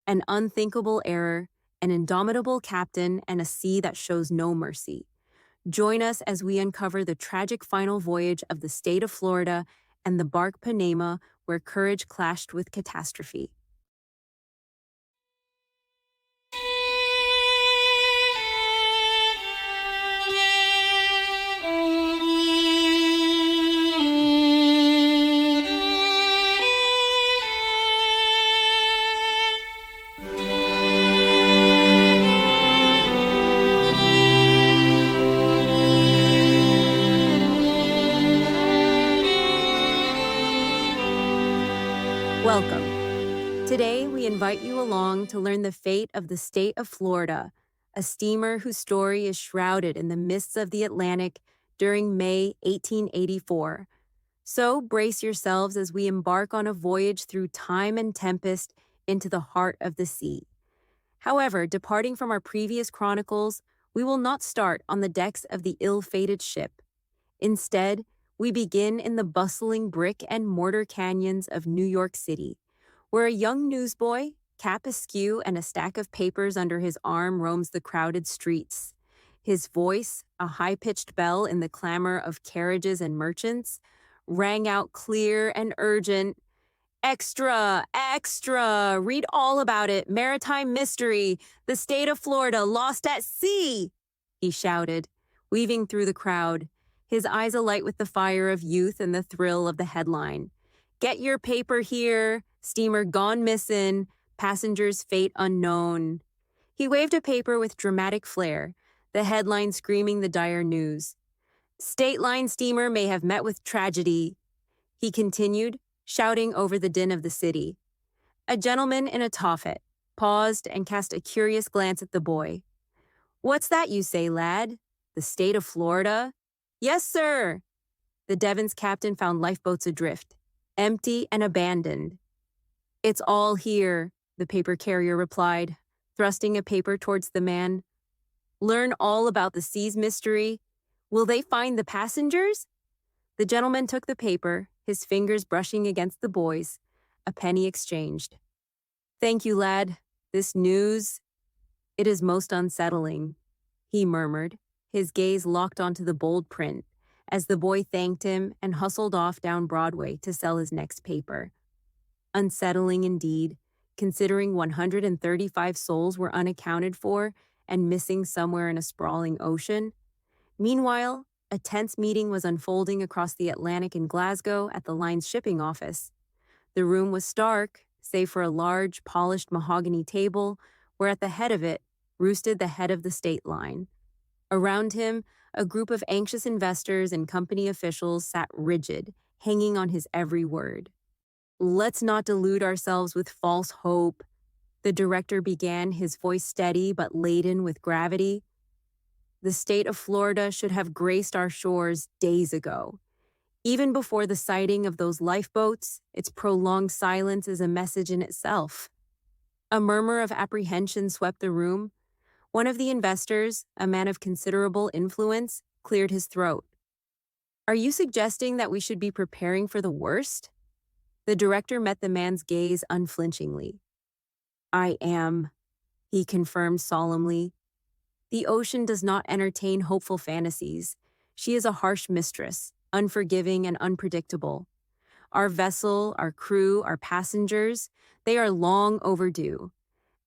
an unthinkable error, an indomitable captain, and a sea that shows no mercy. Join us as we uncover the tragic final voyage of the state of Florida and the bark Ponema, where courage clashed with catastrophe. Welcome. Today, we invite you along to learn the fate of the state of Florida, a steamer whose story is shrouded in the mists of the Atlantic during May 1884. So brace yourselves as we embark on a voyage through time and tempest into the heart of the sea. However, departing from our previous chronicles, we will not start on the decks of the ill-fated ship. Instead, we begin in the bustling brick and mortar canyons of New York City, where a young newsboy, cap askew and a stack of papers under his arm, roams the crowded streets. His voice, a high-pitched bell in the clamor of carriages and merchants, rang out clear and urgent. Extra, extra, read all about it. Maritime mystery, the state of Florida lost at sea, he shouted, weaving through the crowd, his eyes alight with the fire of youth and the thrill of the headline. Get your paper here, steamer gone missing, passengers' fate unknown. He waved a paper with dramatic flair, the headline screaming the dire news. State line steamer may have met with tragedy, he continued, shouting over the din of the city. A gentleman in a toffet paused and cast a curious glance at the boy. What's that you say, lad? The state of Florida? Yes, sir. The Devon's captain found lifeboats adrift, empty and abandoned. It's all here, the paper carrier replied, thrusting a paper towards the man. Learn all about the sea's mystery. Will they find the passengers? The gentleman took the paper, his fingers brushing against the boy's, a penny exchanged. Thank you, lad. This news, it is most unsettling, he murmured, his gaze locked onto the bold print, as the boy thanked him and hustled off down Broadway to sell his next paper. Unsettling indeed, considering 135 souls were unaccounted for and missing somewhere in a sprawling ocean. Meanwhile, a tense meeting was unfolding across the Atlantic in Glasgow at the line's shipping office. The room was stark, save for a large, polished mahogany table, where at the head of it roosted the head of the state line. Around him, a group of anxious investors and company officials sat rigid, hanging on his every word. Let's not delude ourselves with false hope, the director began, his voice steady but laden with gravity. The state of Florida should have graced our shores days ago. Even before the sighting of those lifeboats, its prolonged silence is a message in itself. A murmur of apprehension swept the room. One of the investors, a man of considerable influence, cleared his throat. Are you suggesting that we should be preparing for the worst? The director met the man's gaze unflinchingly. I am, he confirmed solemnly. The ocean does not entertain hopeful fantasies. She is a harsh mistress, unforgiving and unpredictable. Our vessel, our crew, our passengers, they are long overdue.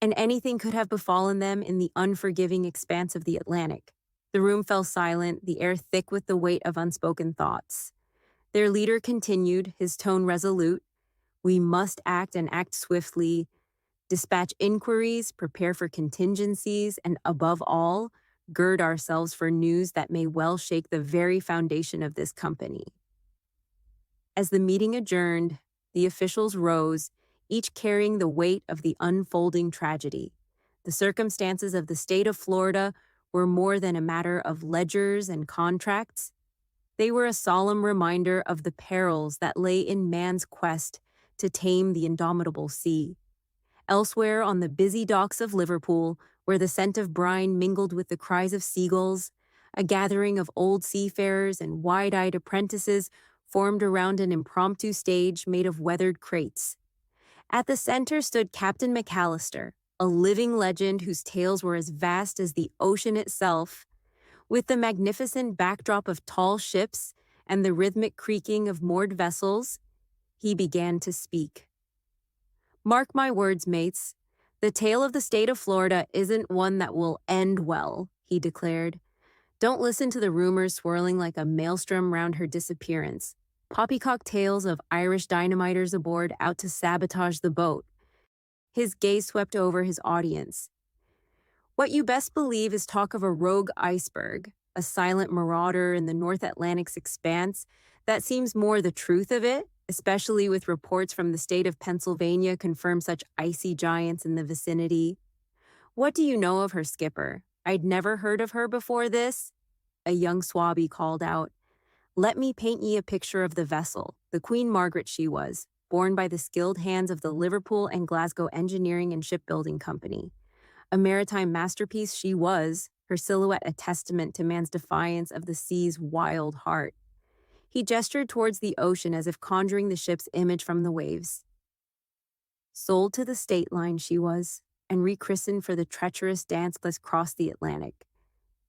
And anything could have befallen them in the unforgiving expanse of the Atlantic. The room fell silent, the air thick with the weight of unspoken thoughts. Their leader continued, his tone resolute. We must act and act swiftly, dispatch inquiries, prepare for contingencies, and above all, gird ourselves for news that may well shake the very foundation of this company. As the meeting adjourned, the officials rose, each carrying the weight of the unfolding tragedy. The circumstances of the state of Florida were more than a matter of ledgers and contracts. They were a solemn reminder of the perils that lay in man's quest to tame the indomitable sea. Elsewhere on the busy docks of Liverpool, where the scent of brine mingled with the cries of seagulls, a gathering of old seafarers and wide-eyed apprentices formed around an impromptu stage made of weathered crates. At the center stood Captain McAllister, a living legend whose tales were as vast as the ocean itself. With the magnificent backdrop of tall ships and the rhythmic creaking of moored vessels, he began to speak. Mark my words, mates. The tale of the state of Florida isn't one that will end well, he declared. Don't listen to the rumors swirling like a maelstrom round her disappearance. Poppycock tales of Irish dynamiters aboard out to sabotage the boat. His gaze swept over his audience. What you best believe is talk of a rogue iceberg, a silent marauder in the North Atlantic's expanse. That seems more the truth of it, especially with reports from the state of Pennsylvania confirm such icy giants in the vicinity. What do you know of her, skipper? I'd never heard of her before this. A young swabby called out. Let me paint ye a picture of the vessel, the Queen Margaret she was, borne by the skilled hands of the Liverpool and Glasgow Engineering and Shipbuilding Company. A maritime masterpiece she was, her silhouette a testament to man's defiance of the sea's wild heart. He gestured towards the ocean as if conjuring the ship's image from the waves. Sold to the state line she was, and rechristened for the treacherous dance that crossed the Atlantic.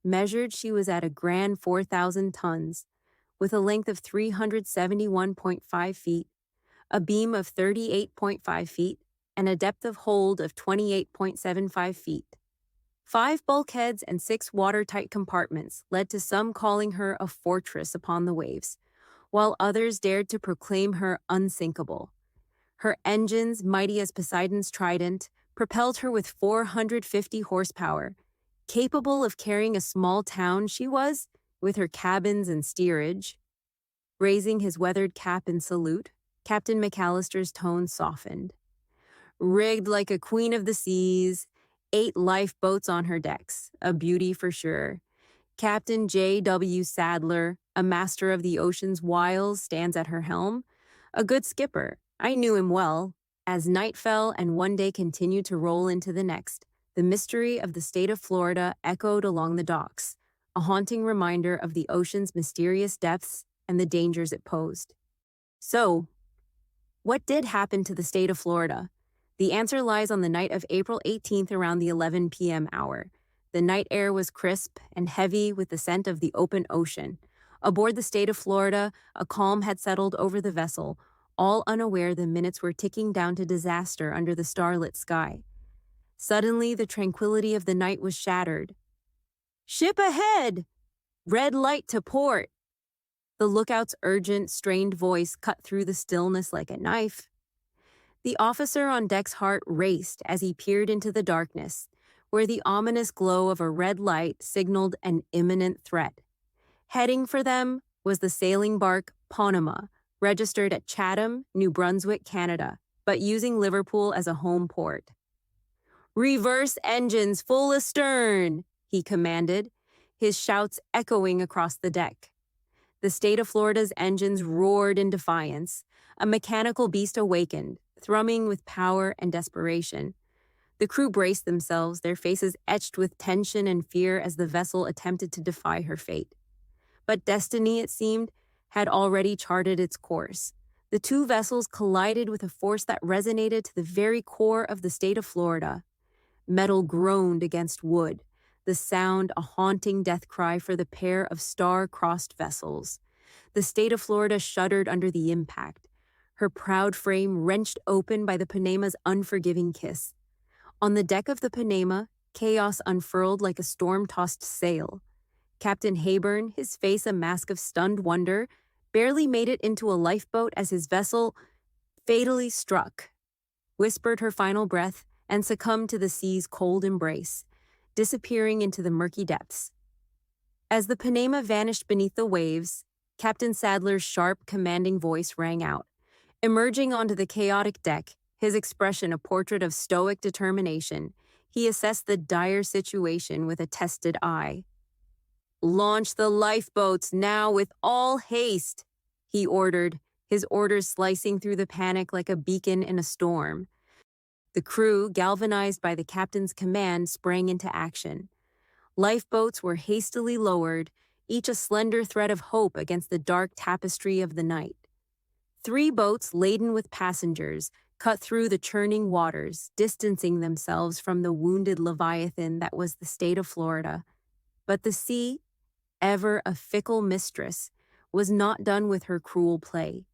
Measured, she was at a grand 4,000 tons, with a length of 371.5 feet, a beam of 38.5 feet, and a depth of hold of 28.75 feet. 5 bulkheads and 6 watertight compartments led to some calling her a fortress upon the waves, while others dared to proclaim her unsinkable. Her engines, mighty as Poseidon's trident, propelled her with 450 horsepower. Capable of carrying a small town she was, with her cabins and steerage. Raising his weathered cap in salute, Captain McAllister's tone softened. Rigged like a queen of the seas, 8 lifeboats on her decks, a beauty for sure. Captain J.W. Sadler, a master of the ocean's wiles, stands at her helm. A good skipper, I knew him well. As night fell and one day continued to roll into the next, the mystery of the state of Florida echoed along the docks, a haunting reminder of the ocean's mysterious depths and the dangers it posed. So, what did happen to the state of Florida? The answer lies on the night of April 18th around the 11 p.m. hour. The night air was crisp and heavy with the scent of the open ocean. Aboard the state of Florida, a calm had settled over the vessel, all unaware the minutes were ticking down to disaster under the starlit sky. Suddenly, the tranquility of the night was shattered. Ship ahead! Red light to port! The lookout's urgent, strained voice cut through the stillness like a knife. The officer on deck's heart raced as he peered into the darkness, where the ominous glow of a red light signaled an imminent threat. Heading for them was the sailing bark Ponema, registered at Chatham, New Brunswick, Canada, but using Liverpool as a home port. Reverse engines full astern, he commanded, his shouts echoing across the deck. The state of Florida's engines roared in defiance. A mechanical beast awakened, thrumming with power and desperation. The crew braced themselves, their faces etched with tension and fear as the vessel attempted to defy her fate. But destiny, it seemed, had already charted its course. The 2 vessels collided with a force that resonated to the very core of the state of Florida. Metal groaned against wood, the sound a haunting death cry for the pair of star-crossed vessels. The state of Florida shuddered under the impact, her proud frame wrenched open by the Ponema's unforgiving kiss. On the deck of the Ponema, chaos unfurled like a storm-tossed sail. Captain Hayburn, his face a mask of stunned wonder, barely made it into a lifeboat as his vessel fatally struck, whispered her final breath, and succumbed to the sea's cold embrace, disappearing into the murky depths. As the Ponema vanished beneath the waves, Captain Sadler's sharp, commanding voice rang out. Emerging onto the chaotic deck, his expression a portrait of stoic determination, he assessed the dire situation with a tested eye. Launch the lifeboats now with all haste, he ordered, his orders slicing through the panic like a beacon in a storm. The crew, galvanized by the captain's command, sprang into action. Lifeboats were hastily lowered, each a slender thread of hope against the dark tapestry of the night. 3 boats laden with passengers, cut through the churning waters, distancing themselves from the wounded leviathan that was the state of Florida. But the sea, ever a fickle mistress, was not done with her cruel play.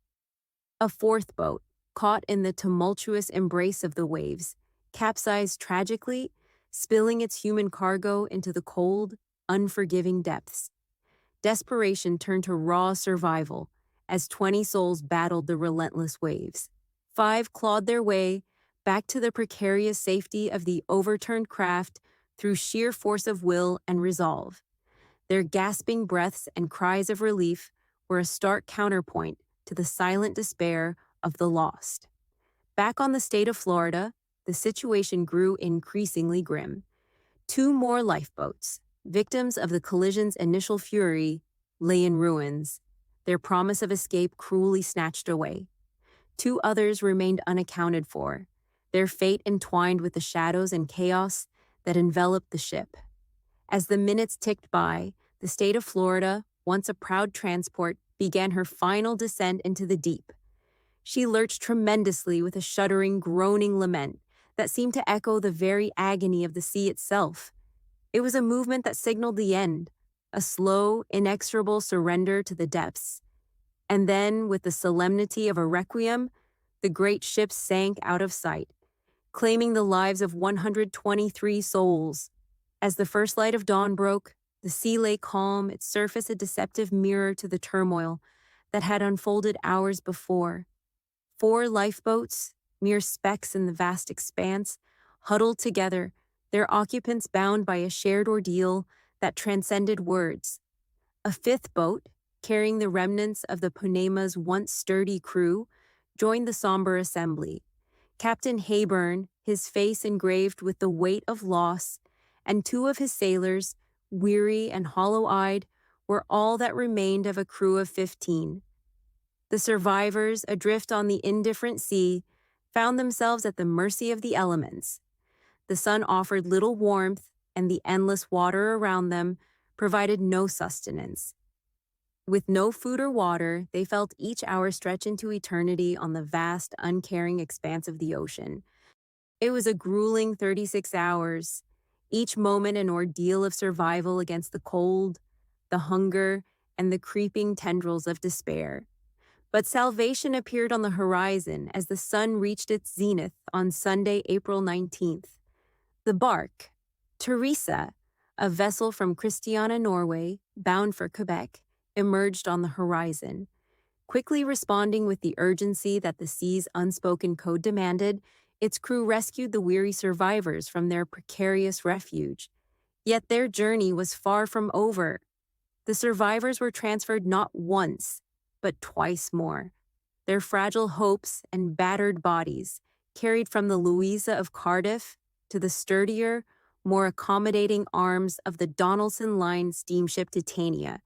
A fourth boat, caught in the tumultuous embrace of the waves, capsized tragically, spilling its human cargo into the cold, unforgiving depths. Desperation turned to raw survival as 20 souls battled the relentless waves. 5 clawed their way back to the precarious safety of the overturned craft through sheer force of will and resolve. Their gasping breaths and cries of relief were a stark counterpoint to the silent despair of the lost. Back on the state of Florida, the situation grew increasingly grim. 2 more lifeboats, victims of the collision's initial fury, lay in ruins, their promise of escape cruelly snatched away. 2 others remained unaccounted for, their fate entwined with the shadows and chaos that enveloped the ship. As the minutes ticked by, the state of Florida, once a proud transport, began her final descent into the deep. She lurched tremendously with a shuddering, groaning lament that seemed to echo the very agony of the sea itself. It was a movement that signaled the end, a slow, inexorable surrender to the depths. And then, with the solemnity of a requiem, the great ship sank out of sight, claiming the lives of 123 souls. As the first light of dawn broke, the sea lay calm, its surface a deceptive mirror to the turmoil that had unfolded hours before. 4 lifeboats, mere specks in the vast expanse, huddled together, their occupants bound by a shared ordeal that transcended words. A 5th boat, carrying the remnants of the Ponema's once sturdy crew, joined the somber assembly. Captain Hayburn, his face engraved with the weight of loss, and 2 of his sailors, weary and hollow-eyed, were all that remained of a crew of 15. The survivors, adrift on the indifferent sea, found themselves at the mercy of the elements. The sun offered little warmth, and the endless water around them provided no sustenance. With no food or water, they felt each hour stretch into eternity on the vast, uncaring expanse of the ocean. It was a grueling 36 hours, each moment an ordeal of survival against the cold, the hunger, and the creeping tendrils of despair. But salvation appeared on the horizon as the sun reached its zenith on Sunday, April 19th. The bark, Teresa, a vessel from Christiania, Norway, bound for Quebec, emerged on the horizon. Quickly responding with the urgency that the sea's unspoken code demanded, its crew rescued the weary survivors from their precarious refuge. Yet their journey was far from over. The survivors were transferred not once, but twice more. Their fragile hopes and battered bodies, carried from the Louisa of Cardiff to the sturdier, more accommodating arms of the Donaldson Line steamship Titania.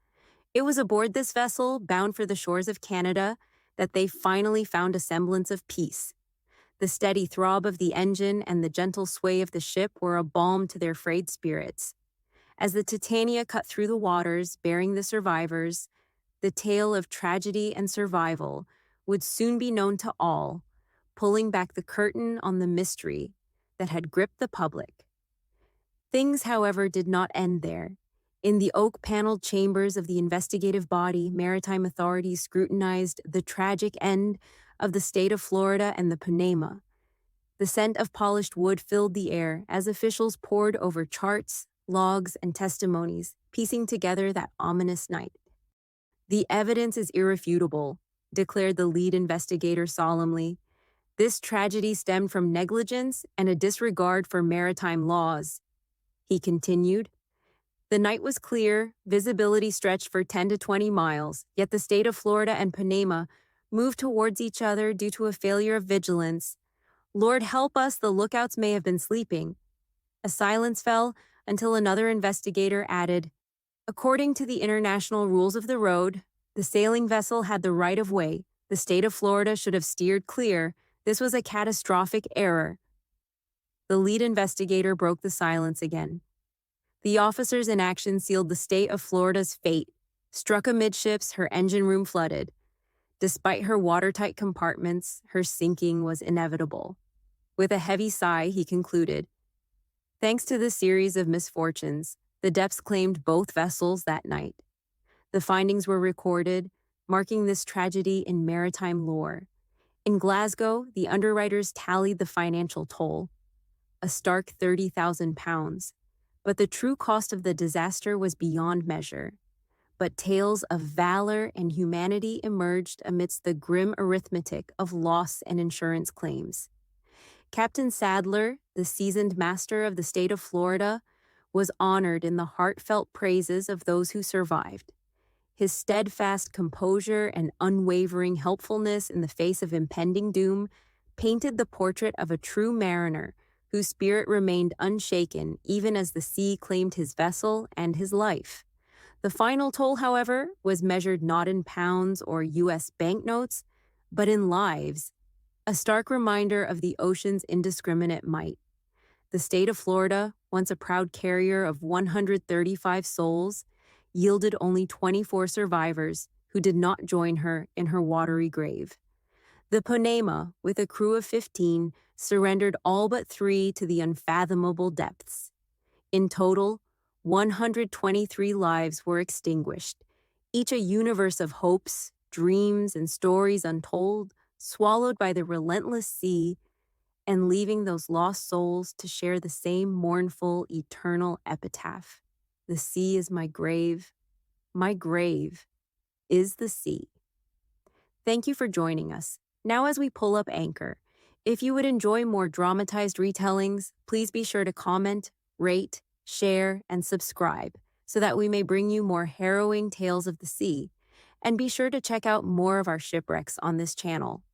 It was aboard this vessel, bound for the shores of Canada, that they finally found a semblance of peace. The steady throb of the engine and the gentle sway of the ship were a balm to their frayed spirits. As the Titania cut through the waters, bearing the survivors, the tale of tragedy and survival would soon be known to all, pulling back the curtain on the mystery that had gripped the public. Things, however, did not end there. In the oak-paneled chambers of the investigative body, maritime authorities scrutinized the tragic end of the state of Florida and the Ponema. The scent of polished wood filled the air as officials pored over charts, logs, and testimonies, piecing together that ominous night. "The evidence is irrefutable," declared the lead investigator solemnly. "This tragedy stemmed from negligence and a disregard for maritime laws." He continued, "The night was clear, visibility stretched for 10 to 20 miles, yet the state of Florida and Ponema moved towards each other due to a failure of vigilance. Lord help us, the lookouts may have been sleeping." A silence fell until another investigator added, "According to the international rules of the road, the sailing vessel had the right of way. The state of Florida should have steered clear. This was a catastrophic error." The lead investigator broke the silence again. The officer's inaction sealed the state of Florida's fate. Struck amidships, her engine room flooded. Despite her watertight compartments, her sinking was inevitable. With a heavy sigh, he concluded, "Thanks to this series of misfortunes, the depths claimed both vessels that night." The findings were recorded, marking this tragedy in maritime lore. In Glasgow, the underwriters tallied the financial toll, a stark £30,000, but the true cost of the disaster was beyond measure. But tales of valor and humanity emerged amidst the grim arithmetic of loss and insurance claims. Captain Sadler, the seasoned master of the state of Florida, was honored in the heartfelt praises of those who survived. His steadfast composure and unwavering helpfulness in the face of impending doom painted the portrait of a true mariner whose spirit remained unshaken even as the sea claimed his vessel and his life. The final toll, however, was measured not in pounds or U.S. banknotes, but in lives, a stark reminder of the ocean's indiscriminate might. The state of Florida, once a proud carrier of 135 souls, yielded only 24 survivors who did not join her in her watery grave. The Ponema, with a crew of 15, surrendered all but 3 to the unfathomable depths. In total, 123 lives were extinguished, each a universe of hopes, dreams, and stories untold, swallowed by the relentless sea, and leaving those lost souls to share the same mournful, eternal epitaph. The sea is my grave is the sea. Thank you for joining us. Now as we pull up anchor, if you would enjoy more dramatized retellings, please be sure to comment, rate, share, and subscribe so that we may bring you more harrowing tales of the sea. And be sure to check out more of our shipwrecks on this channel.